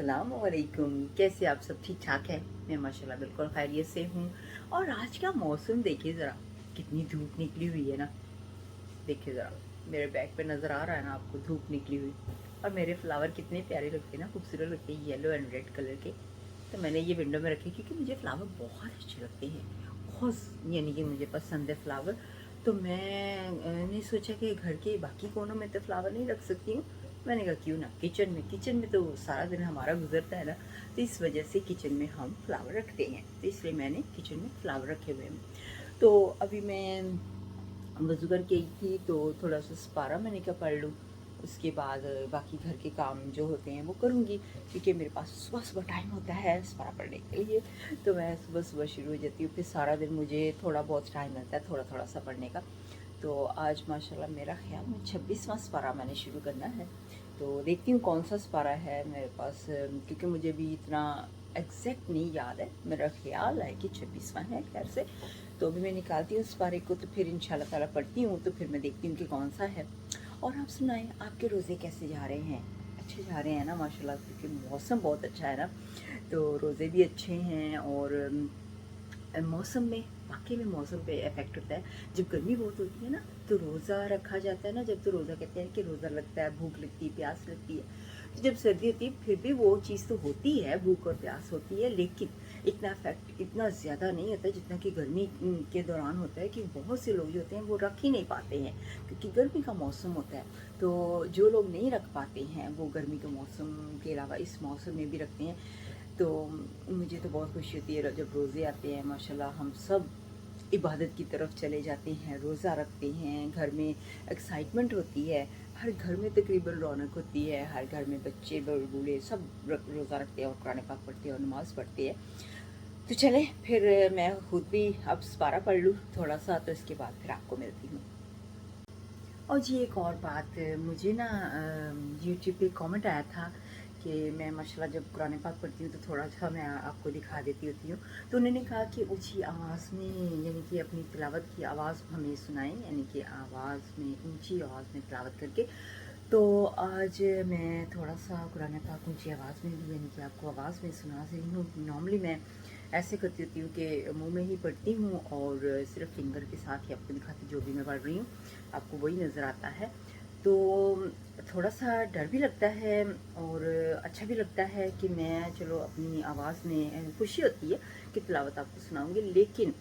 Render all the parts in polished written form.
अस्सलामुअलैकुम। कैसे आप सब ठीक ठाक हैं? मैं माशाल्लाह बिल्कुल खैरियत से हूँ। और आज का मौसम देखिए ज़रा, कितनी धूप निकली हुई है ना। देखिए ज़रा, मेरे बैग पे नज़र आ रहा है ना आपको धूप निकली हुई। और मेरे फ्लावर कितने प्यारे लगते हैं ना, खूबसूरत लगते हैं, येलो एंड रेड कलर के। तो मैंने ये विंडो में रखे क्योंकि मुझे फ्लावर बहुत अच्छे लगते हैं, बहुत, यानी कि मुझे पसंद है फ्लावर। तो मैंने सोचा कि घर के बाकी कोनों में तो फ्लावर नहीं रख सकती हूँ। मैंने कहा क्यों ना किचन में तो सारा दिन हमारा गुजरता है ना। तो इस वजह से किचन में हम फ्लावर रखते हैं, तो इसलिए मैंने किचन में फ्लावर रखे हुए हैं। तो अभी मैं वज़ू करके आई थी तो थोड़ा सा सपारा मैंने कहा पढ़ लूँ। उसके बाद बाकी घर के काम जो होते हैं वो करूँगी, क्योंकि मेरे पास सुबह सुबह टाइम होता है सपारा पढ़ने के लिए। तो मैं सुबह सुबह शुरू हो जाती हूँ, फिर सारा दिन मुझे थोड़ा बहुत टाइम मिलता है थोड़ा थोड़ा सा पढ़ने का। तो आज माशाल्लाह मेरा ख्याल में 26वां सपारा मैंने शुरू करना है। तो देखती हूँ कौन सा सपारा है मेरे पास, क्योंकि मुझे भी इतना एग्जैक्ट नहीं याद है। मेरा ख्याल है कि 26वां है खैर से। तो अभी मैं निकालती हूँ सपारे को, तो फिर इंशाल्लाह ताला पढ़ती हूँ, तो फिर मैं देखती हूँ कि कौन सा है। और आप सुनाएं, आपके रोज़े कैसे जा रहे हैं? अच्छे जा रहे हैं ना माशाल्लाह, क्योंकि मौसम बहुत अच्छा है ना। तो रोज़े भी अच्छे हैं। और मौसम में, वाकई में मौसम पे इफ़ेक्ट होता है। जब गर्मी बहुत होती है ना तो रोज़ा रखा जाता है ना, जब तो रोज़ा कहते हैं कि रोज़ा लगता है, भूख लगती है, प्यास लगती है। तो जब सर्दी होती है फिर भी वो चीज़ तो होती है, भूख और प्यास होती है, लेकिन इतना इफेक्ट इतना ज़्यादा नहीं होता जितना कि गर्मी के दौरान होता है। कि बहुत से लोग जो होते हैं वो रख ही नहीं पाते हैं, क्योंकि गर्मी का मौसम होता है। तो जो लोग नहीं रख पाते हैं वो गर्मी के मौसम के अलावा इस मौसम में भी रखते हैं। तो मुझे तो बहुत खुशी होती है जब रोज़े आते हैं। माशाल्लाह हम सब इबादत की तरफ चले जाते हैं, रोज़ा रखते हैं, घर में एक्साइटमेंट होती है। हर घर में तकरीबन रौनक होती है, हर घर में बच्चे बूढ़े सब रोज़ा रखते हैं और कुरान पाक पढ़ते हैं और नमाज़ पढ़ते हैं। तो चले फिर मैं खुद भी अब सपारा पढ़ लूँ थोड़ा सा, तो इसके बाद फिर आपको मिलती हूँ। और जी एक और बात, मुझे ना यूट्यूब पे कमेंट आया था कि मैं माशाल्लाह जब कुरान पाक पढ़ती हूँ तो थोड़ा सा मैं आपको दिखा देती होती हूँ। तो उन्होंने कहा कि ऊंची आवाज़ में, यानी कि अपनी तिलावत की आवाज़ हमें सुनाएं, यानी कि आवाज़ में, ऊंची आवाज़ में तिलावत करके। तो आज मैं थोड़ा सा कुरान पाक ऊंची आवाज़ में भी, यानी कि आपको आवाज़ में सुना रही हूँ। नॉर्मली मैं ऐसे करती होती हूँ कि मुंह में ही पढ़ती हूँ और सिर्फ फिंगर के साथ ही आपको दिखाती, जो भी मैं पढ़ रही हूँ आपको वही नज़र आता है। तो थोड़ा सा डर भी लगता है और अच्छा भी लगता है कि मैं चलो अपनी आवाज़ में, खुशी होती है कि तिलावत आपको सुनाऊंगी, लेकिन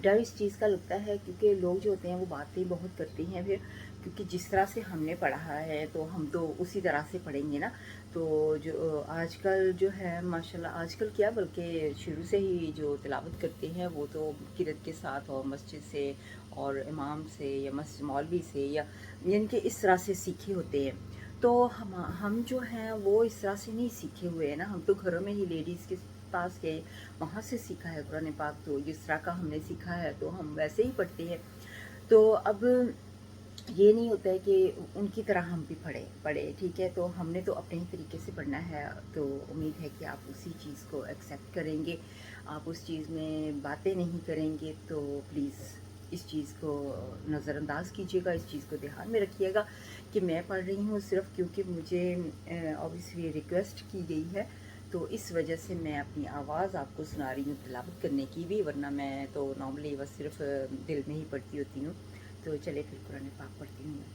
डर इस चीज़ का लगता है क्योंकि लोग जो होते हैं वो बातें बहुत करते हैं फिर, क्योंकि जिस तरह से हमने पढ़ा है तो हम तो उसी तरह से पढ़ेंगे ना। तो जो आजकल जो है माशाल्लाह, आजकल क्या बल्कि शुरू से ही जो तिलावत करते हैं वो तो किरत के साथ और मस्जिद से और इमाम से या मौलवी से, या यानी कि इस तरह से सीखे होते हैं। तो हम जो हैं वो इस तरह से नहीं सीखे हुए हैं ना। हम तो घरों में ही लेडीज़ के पास गए, वहाँ से सीखा है कुरान पाक। तो जिस तरह का हमने सीखा है तो हम वैसे ही पढ़ते हैं। तो अब ये नहीं होता है कि उनकी तरह हम भी पढ़े, ठीक है। तो हमने तो अपने ही तरीके से पढ़ना है। तो उम्मीद है कि आप उसी चीज़ को एक्सेप्ट करेंगे, आप उस चीज़ में बातें नहीं करेंगे। तो प्लीज़ इस चीज़ को नज़रअंदाज कीजिएगा, इस चीज़ को ध्यान में रखिएगा कि मैं पढ़ रही हूँ सिर्फ क्योंकि मुझे ऑब्वियसली रिक्वेस्ट की गई है। तो इस वजह से मैं अपनी आवाज़ आपको सुना रही हूँ तिलावत करने की भी, वरना मैं तो नॉर्मली बस सिर्फ दिल में ही पढ़ती होती हूँ। तो चलिए फिर कुरान पाक पढ़ती हूँ मैं।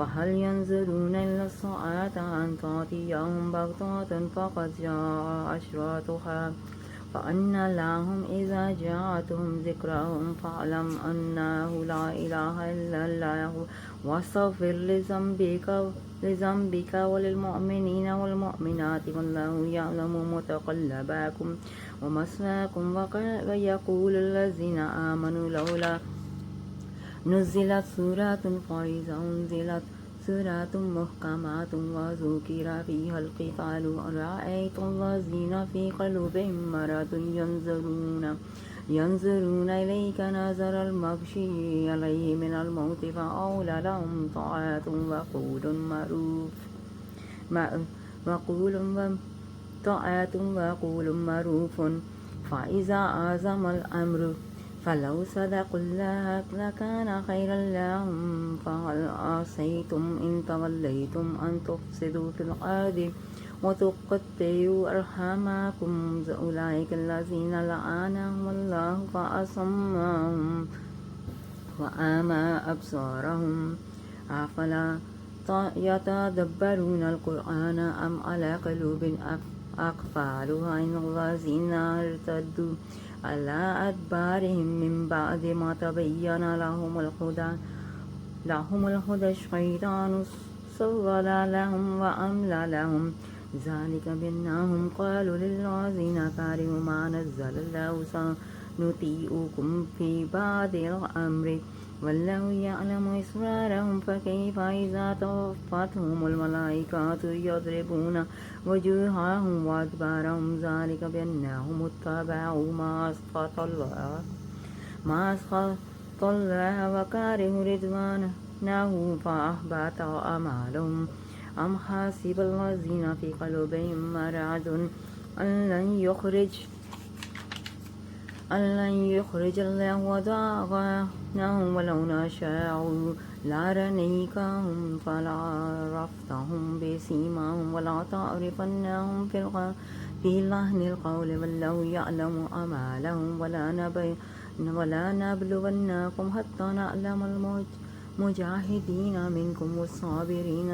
फ़हल यंज़ुरून इल्ला अस्साअत अन तातियहुम बग़तातन फ़क़द जाअ अशरातुहा फ़अन्ना लहुम इज़ा जाअतहुम ज़िक्रुहुम फ़अलम अन्नहु ला इलाहा इल्लल्लाहु वस्तग़फ़िर लिज़ंबिका वलिलमुअमिनीना वलमुअमिनाति वल्लाहु यअलमु मुतक़ल्लबकुम वमस्वाकुम वयक़ूलुल्लज़ीना आमनू लौला नुज़्ज़िलत सूरतुन फ़इज़ा उन्ज़िलत सूरतुन मुहकमतुन वज़ुकिरा फ़ीहल क़ितालु रअयतुल्लज़ीना फ़ी क़ुलूबिहिम मरदुन यंज़ुरून इलैका नज़रल मग़शिय्यि अलैहि मिनल मौति फ़अौला लहुम ताअतुन वक़ौलुन मअरूफ़ुन फ़इज़ा अज़मल अम्रु फ़लौ सदक़ुल्लाह लकान खैरन लहुम फ़हल असैतुम इन तवल्लैतुम अन तुफ़सिदू फ़िल अर्दि वतुक़त्तिअू अर्हामकुम उलाइकल्लज़ीना लअनहुमुल्लाहु फ़असम्महुम वअमा अबसारहुम अफ़ला यतदब्बरूनल क़ुरआन अम अला क़ुलूबिन अक़फ़ालुहा इन्नल्लज़ीना इर्तद्दू अला अदबारिहिम मिन बअदि मा तबय्यना लहुमुल हुदा अश्शैतानु सव्वल लहुम व अम्ला लहुम ज़ालिका बिअन्नहुम क़ालू लिल्लज़ीना करिहू मा नज़्ज़लल्लाहु सनुतीउकुम फ़ी बअदिल अम्रि वल्लाहु यअलमु इसरारहुम फ़कैफ़ इज़ा तवफ़्फ़तहुमुल मलाइकतु यज़रिबूना वजूहहुम व अदबारहुम ज़ालिका बिअन्नहुम इत्तबअू मा अस्ख़तल्लाह व करिहू रिज़वानहु फ़अहबत अअमालहुम अम हसिबल्लज़ीना फ़ी क़ुलूबिहिम मरदुन अल्लन युख़रिजल्लाहु अदग़ानहुम वलौ नशाअउ लअरयनाकहुम फ़लअरफ़्तहुम बिसीमाहुम वलतअरिफ़न्नहुम फ़ी लहनिल क़ौलि वल्लाहु यअलमु अमालहुम वलनबलुवन्नकुम हत्ता नअलमल मुजाहिदीन मिनकुम वस्साबिरीन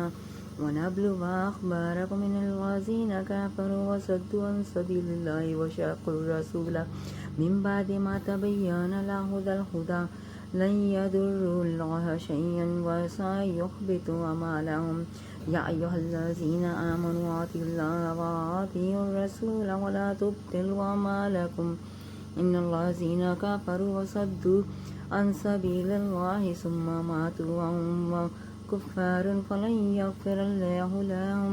वनबलुव अख़बारकुम इन्नल्लज़ीना कफ़रू वसद्दू अन सबीलिल्लाहि वशक़्क़ुर रसूला मिन बअदि मा तबय्यना लहुमुल हुदा लन यदुर्रुल्लाह शैअन व सयुहबितु अमालहुम या अय्युहल्लज़ीना आमनू अतिउल्लाह व अतिउर रसूल व ला तुब्तिलू अमालकुम इन्नल्लज़ीना कफ़रू वसद्दू अन सबीलिल्लाहि सुम्मा मातू वहुम कुफ़्फ़ारुन फ़लन यग़फ़िरल्लाहु लहुम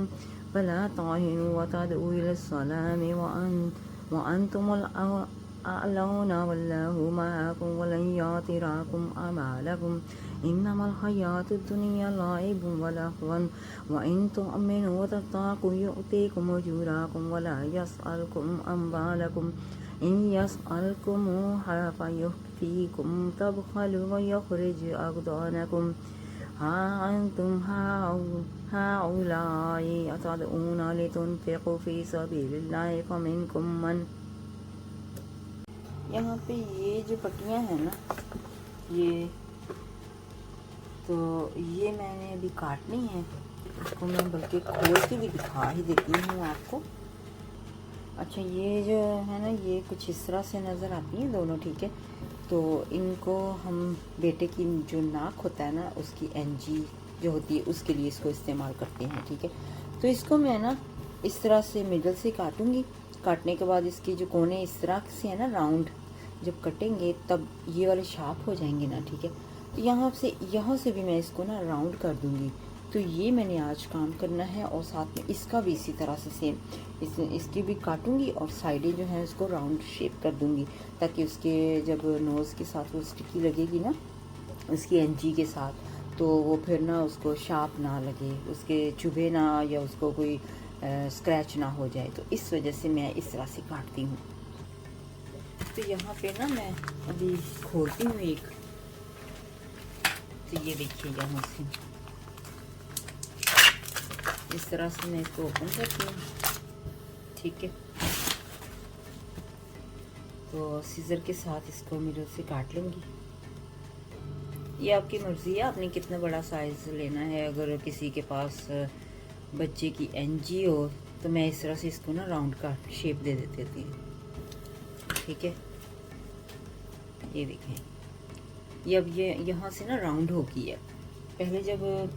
फ़ला तहिनू व तदऊ इलस्सलामि व अंतुमुल अअलौना वल्लाहु मअकुम वलन यतिरकुम अमालकुम इन्नमल हयातुद दुनिया लइबुन व लहवुन व इन तु'मिनू व तत्तक़ू यु'तिकुम उजूरकुम व ला यसअलकुम अम्वालकुम इन यसअलकुमुहा फयुह्फिकुम तबख़लू व युख़रिज अज़गानकुम हा अंतुम हाउलाई तदऊना लितुन्फ़िक़ू फ़ी सबीलिल्लाहि फ़मिनकुम मन। यहाँ पे ये जो पट्टियाँ हैं ना, ये तो ये मैंने अभी काटनी है। इसको मैं बल्कि खोल के भी दिखा ही देती हूँ आपको। अच्छा, ये जो है ना, ये कुछ इस तरह से नज़र आती हैं दोनों, ठीक है। तो इनको हम बेटे की जो नाक होता है ना, उसकी एनजी जो होती है उसके लिए इसको इस्तेमाल करते हैं, ठीक है। तो इसको मैं ना इस तरह से मिडल से काटूंगी। काटने के बाद इसके जो कोने इस तरह से है ना राउंड, जब कटेंगे तब ये वाले शार्प हो जाएंगे ना, ठीक है। तो यहाँ से भी मैं इसको ना राउंड कर दूंगी। तो ये मैंने आज काम करना है और साथ में इसका भी इसी तरह से सेम इसकी भी काटूंगी और साइडें जो है उसको राउंड शेप कर दूंगी, ताकि उसके जब नोज़ के साथ वो स्टिकी लगेगी ना उसकी एनजी के साथ, तो वो फिर ना उसको शार्प ना लगे, उसके चुभे ना, या उसको कोई स्क्रैच ना हो जाए। तो इस वजह से मैं इस तरह से काटती हूँ। तो यहाँ पे ना मैं अभी खोलती हूँ एक। तो ये देखिए, यहाँ से इस तरह से मैं इसको ओपन करती हूँ, ठीक है। तो सीज़र के साथ इसको मिडल से काट लूँगी। ये आपकी मर्ज़ी है, आपने कितना बड़ा साइज़ लेना है। अगर किसी के पास बच्चे की एनजी हो तो मैं इस तरह से इसको ना राउंड का शेप दे देती थी। ठीक है, ये देखें, ये अब ये यहाँ से ना राउंड हो गई है। पहले जब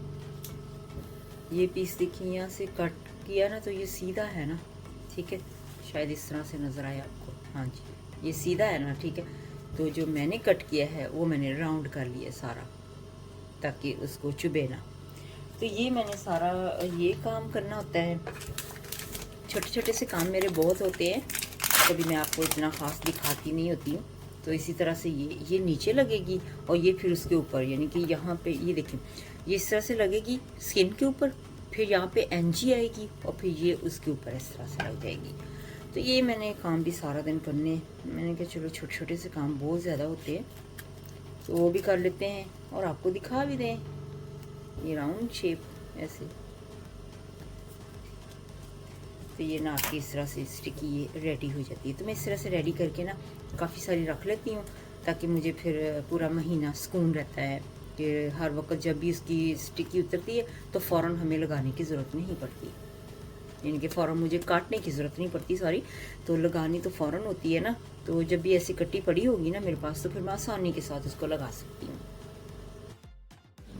ये पीस देखिए यहाँ से कट किया ना तो ये सीधा है ना। ठीक है, शायद इस तरह से नज़र आए आपको। हाँ जी, ये सीधा है ना। ठीक है, तो जो मैंने कट किया है वो मैंने राउंड कर लिया सारा, ताकि उसको चुभे ना। तो ये मैंने सारा ये काम करना होता है। छोटे छोटे से काम मेरे बहुत होते हैं, कभी मैं आपको इतना ख़ास दिखाती नहीं होती हूँ। तो इसी तरह से ये नीचे लगेगी और ये फिर उसके ऊपर, यानी कि यहाँ पे ये देखिए, ये इस तरह से लगेगी स्किन के ऊपर, फिर यहाँ पे एनजी आएगी और फिर ये उसके ऊपर इस तरह से लग जाएगी। तो ये मैंने काम भी सारा दिन करने, मैंने कहा चलो छोटे छोटे से काम बहुत ज़्यादा होते हैं तो वो भी कर लेते हैं और आपको दिखा भी दें। ये राउंड शेप ऐसे, तो ये ना आपकी इस तरह से स्टिकी ये रेडी हो जाती है। तो मैं इस तरह से रेडी करके ना काफ़ी सारी रख लेती हूँ, ताकि मुझे फिर पूरा महीना सुकून रहता है कि हर वक्त जब भी उसकी स्टिकी उतरती है तो फ़ौरन हमें लगाने की ज़रूरत नहीं पड़ती, यानी कि फ़ौरन मुझे काटने की ज़रूरत नहीं पड़ती, सॉरी, तो लगानी तो फ़ौरन होती है ना। तो जब भी ऐसी कट्टी पड़ी होगी ना मेरे पास तो फिर मैं आसानी के साथ उसको लगा सकती हूँ।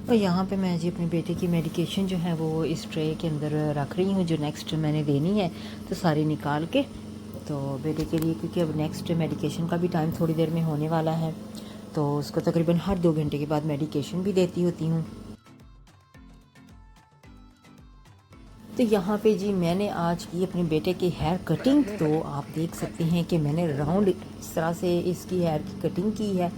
और यहाँ पे मैं जी अपने बेटे की मेडिकेशन जो है वो इस ट्रे के अंदर रख रही हूँ, जो नेक्स्ट मैंने देनी है, तो सारी निकाल के तो बेटे के लिए, क्योंकि अब नेक्स्ट मेडिकेशन का भी टाइम थोड़ी देर में होने वाला है, तो उसको तकरीबन हर 2 घंटे के बाद मेडिकेशन भी देती होती हूँ। तो यहाँ पे जी मैंने आज की अपने बेटे की हेयर कटिंग, तो आप देख सकते हैं कि मैंने राउंड इस तरह से इसकी हेयर की कटिंग की है।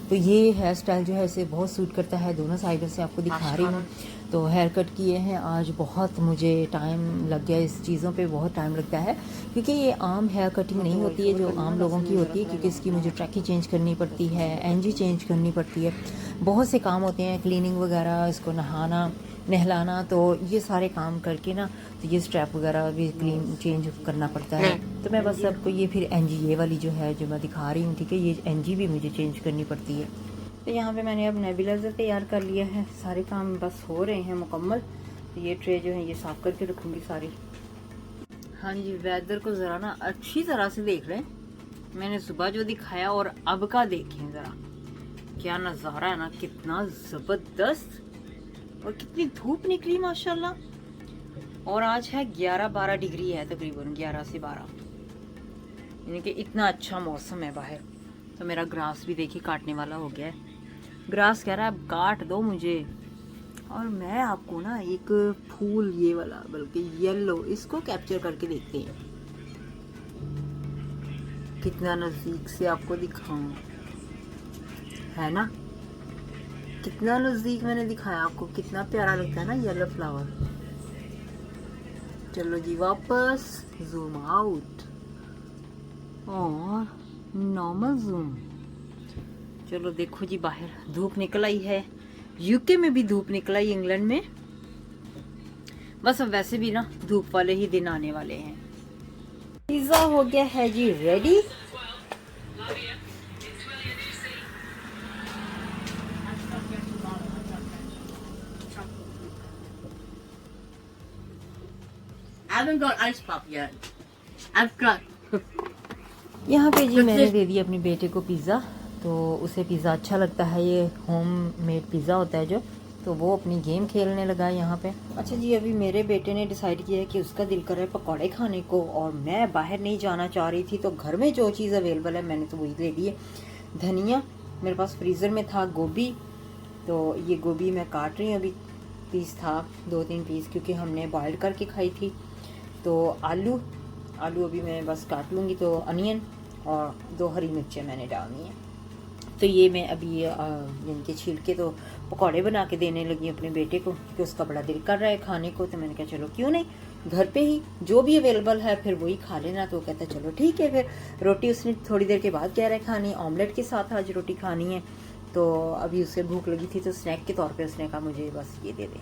तो ये हेयर स्टाइल जो है इसे बहुत सूट करता है, दोनों साइडों से आपको दिखा रही हूँ। तो हेयर कट किए हैं आज, बहुत मुझे टाइम लग गया, इस चीज़ों पे बहुत टाइम लगता है, क्योंकि ये आम हेयर कटिंग नहीं होती है जो आम लोगों की होती है, क्योंकि इसकी मुझे ट्रैकी चेंज करनी पड़ती है, एनजी चेंज करनी पड़ती है, बहुत से काम होते हैं, क्लीनिंग वगैरह, इसको नहाना नहलाना, तो ये सारे काम करके ना तो ये स्ट्रैप वगैरह भी क्लीन चेंज करना पड़ता है। तो मैं बस आपको ये फिर एनजी ये वाली जो है जो मैं दिखा रही हूँ, ठीक है, ये एनजी भी मुझे चेंज करनी पड़ती है। तो यहाँ पे मैंने अब नेबुलाइजर तैयार कर लिया है, सारे काम बस हो रहे हैं मुकम्मल। तो ये ट्रे जो है ये साफ़ करके रखूँगी सारी। हाँ जी, वेदर को ज़रा ना अच्छी तरह से देख रहे हैं, मैंने सुबह जो दिखाया और अब का देखें ज़रा, क्या नज़ारा है ना, कितना ज़बरदस्त, और कितनी धूप निकली माशाल्लाह। और आज है 11-12 डिग्री है, तकरीबन 11 से 12, यानी कि इतना अच्छा मौसम है बाहर। तो मेरा ग्रास भी देखिए काटने वाला हो गया है, ग्रास कह रहा है अब काट दो मुझे। और मैं आपको ना एक फूल ये वाला, बल्कि येलो, इसको कैप्चर करके देखते हैं, कितना नज़दीक से आपको दिखाऊं, है ना, कितना नज़दीक मैंने दिखाया आपको, कितना प्यारा लगता है ना येलो फ्लावर। चलो जी वापस जूम आउट और नॉर्मल जूम। चलो देखो जी, बाहर धूप निकल आई है, यूके में भी धूप निकल आई, इंग्लैंड में। बस अब वैसे भी ना धूप वाले ही दिन आने वाले हैं। पिज़्ज़ा हो गया है जी ready. I haven't got ice pop yet. I've got. यहाँ पे जी मैंने दे दिया अपने बेटे को पिज़्ज़ा, तो उसे पिज़्ज़ा अच्छा लगता है, ये होम मेड पिज़्ज़ा होता है जो, तो वो अपनी गेम खेलने लगा है यहाँ पे। अच्छा जी, अभी मेरे बेटे ने डिसाइड किया है कि उसका दिल कर रहा है पकौड़े खाने को, और मैं बाहर नहीं जाना चाह रही थी, तो घर में जो चीज़ अवेलेबल है मैंने तो वही ले ली है। धनिया मेरे पास फ्रीज़र में था, गोभी, तो ये गोभी मैं काट रही हूँ, अभी पीस था 2-3 पीस, क्योंकि हमने बॉइल्ड करके खाई थी। तो आलू अभी मैं बस काट लूँगी, तो अनियन और 2 हरी मिर्चें मैंने डालनी है। तो ये मैं अभी यानी कि छील के तो पकौड़े बना के देने लगी अपने बेटे को, क्योंकि उसका बड़ा दिल कर रहा है खाने को। तो मैंने कहा चलो क्यों नहीं, घर पे ही जो भी अवेलेबल है फिर वही खा लेना। तो वो कहता है चलो ठीक है। फिर रोटी उसने थोड़ी देर के बाद कह रहा है खानी, ऑमलेट के साथ आज रोटी खानी है। तो अभी उसे भूख लगी थी, तो स्नैक के तौर पर उसने कहा मुझे बस ये दे दें।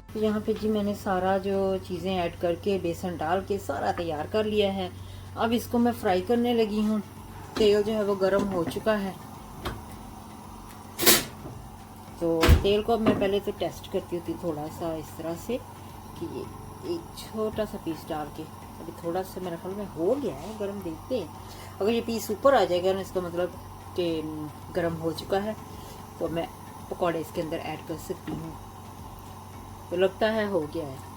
तो यहाँ पे जी मैंने सारा जो चीज़ें ऐड करके बेसन डाल के सारा तैयार कर लिया है। अब इसको मैं फ्राई करने लगी हूँ। तेल जो है वो गर्म हो चुका है। तो तेल को अब मैं पहले तो टेस्ट करती होती थोड़ा सा इस तरह से कि ये एक छोटा सा पीस डाल के, अभी थोड़ा सा मेरा ख्याल में हो गया है गर्म, देखते हैं। अगर ये पीस ऊपर आ जाएगा ना इसका मतलब कि गर्म हो चुका है, तो मैं पकौड़े इसके अंदर ऐड कर सकती हूँ। तो लगता है हो गया है।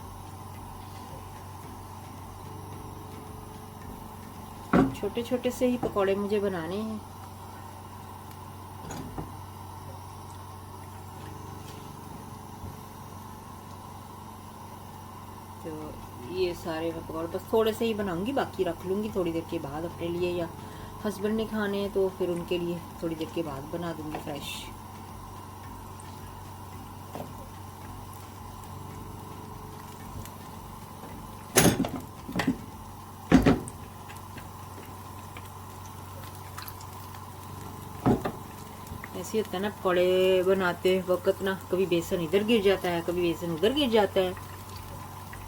छोटे छोटे से ही पकौड़े मुझे बनाने हैं। तो ये सारे मैं पकौड़े बस थोड़े से ही बनाऊंगी, बाकी रख लूँगी थोड़ी देर के बाद अपने लिए, या हस्बैंड ने खाने हैं तो फिर उनके लिए थोड़ी देर के बाद बना दूँगी फ्रेश। ऐसे होता है ना पकौड़े बनाते वक्त ना, कभी बेसन इधर गिर जाता है, कभी बेसन उधर गिर जाता है,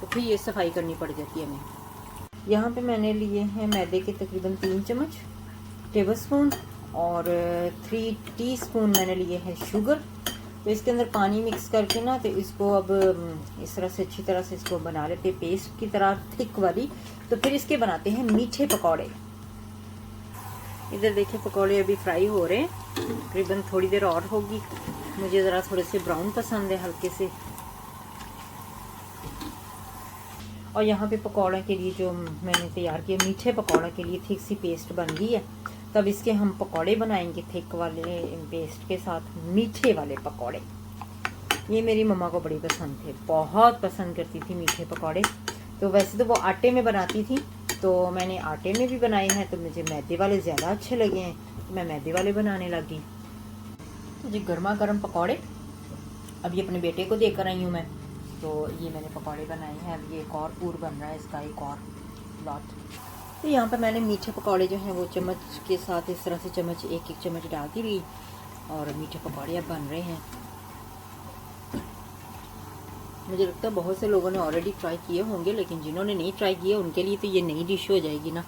तो फिर ये सफाई करनी पड़ जाती है हमें। यहाँ पे मैंने लिए हैं मैदे के तकरीबन 3 चम्मच टेबल स्पून, और 3 टीस्पून मैंने लिए हैं शुगर। तो इसके अंदर पानी मिक्स करके ना, तो इसको अब इस तरह से अच्छी तरह से इसको बना लेते हैं पेस्ट की तरह थिक वाली। तो फिर इसके बनाते हैं मीठे पकौड़े। इधर देखिए पकौड़े अभी फ्राई हो रहे हैं, तकरीबन थोड़ी देर और होगी। मुझे ज़रा थोड़े से ब्राउन पसंद है, हल्के से। और यहाँ पे पकौड़े के लिए जो मैंने तैयार किया, मीठे पकौड़े के लिए थिक सी पेस्ट बन गई है। तब इसके हम पकौड़े बनाएंगे थिक वाले पेस्ट के साथ, मीठे वाले पकौड़े। ये मेरी मम्मा को बड़ी पसंद थे, बहुत पसंद करती थी मीठे पकौड़े। तो वैसे तो वो आटे में बनाती थी, तो मैंने आटे में भी बनाए हैं, तो मुझे मैदे वाले ज़्यादा अच्छे लगे हैं, तो मैं मैदे वाले बनाने लगी। तो जी गर्मा गर्म पकौड़े अभी अपने बेटे को देकर आई हूँ मैं। तो ये मैंने पकौड़े बनाए हैं, अब ये एक और पूर बन रहा है इसका, एक और लॉट। तो यहाँ पर मैंने मीठे पकौड़े जो हैं वो चम्मच के साथ इस तरह से चम्मच एक चम्मच डालती रही, और मीठे पकौड़े अब बन रहे हैं। मुझे लगता है बहुत से लोगों ने ऑलरेडी ट्राई किए होंगे, लेकिन जिन्होंने नहीं ट्राई किए उनके लिए तो ये नई डिश हो जाएगी ना।